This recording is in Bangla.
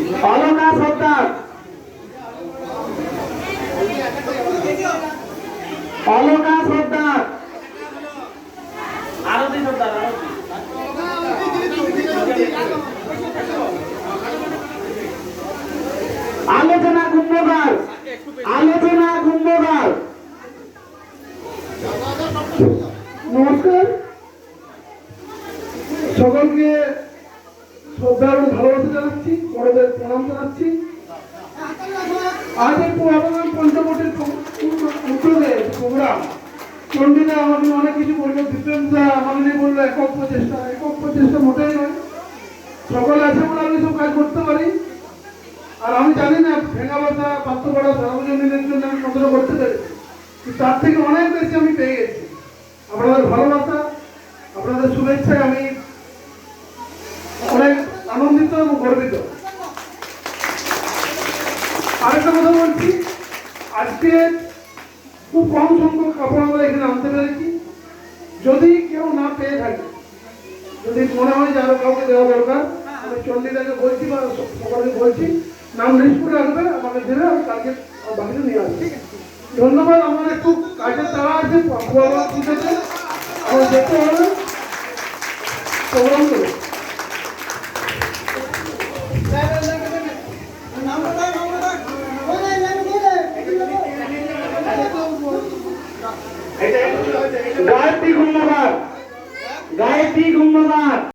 অলকা সর্দার, অলকা সর্দার, আরতি সর্দার, আলোচনা কুম্ভকার, আলোচনা কুম্ভকার। নমস্কার, সকলকে শ্রদ্ধা এবং ভালোবাসা জানাচ্ছি, বড়দের প্রণাম জানাচ্ছি। আজ এই পঞ্চবটির উদ্যোগে প্রোগ্রাম চণ্ডীদা আমাকে অনেক কিছু বললো, বিপ্লবদা আমাকে বললো একক প্রচেষ্টা মোটেই নয়, সকলে আছে বলে আমি সব কাজ করতে পারি। আর আমি জানি না ভেঙা বাতা পাত্রপাড়া সার্বজনীনের জন্য আমি কতটা করতে পারি, তার থেকে অনেক বেশি আমি পেয়ে গেছি। আপনাদের ভালোবাসা, আপনাদের শুভেচ্ছায় আমি অনেক আনন্দিত এবং গর্বিত। আরেকটা কথা বলছি, আজকে খুব কম সংখ্যক কাপড় আমরা এখানে আনতে পেরেছি। যদি কেউ না পেয়ে থাকে, যদি মনে হয় যে আরো কাউকে দেওয়া দরকার, আমি চণ্ডীদাকে বলছি বা সকলকে বলছি, নাম লিস্ট করে রাখবে, আমাকে দেবে, আমি কালকে বাকিটা নিয়ে আসবো। ধন্যবাদ। আমার একটু কাজের তাড়া আছে, আমার যেতে হবে প্রোগ্রাম করবো।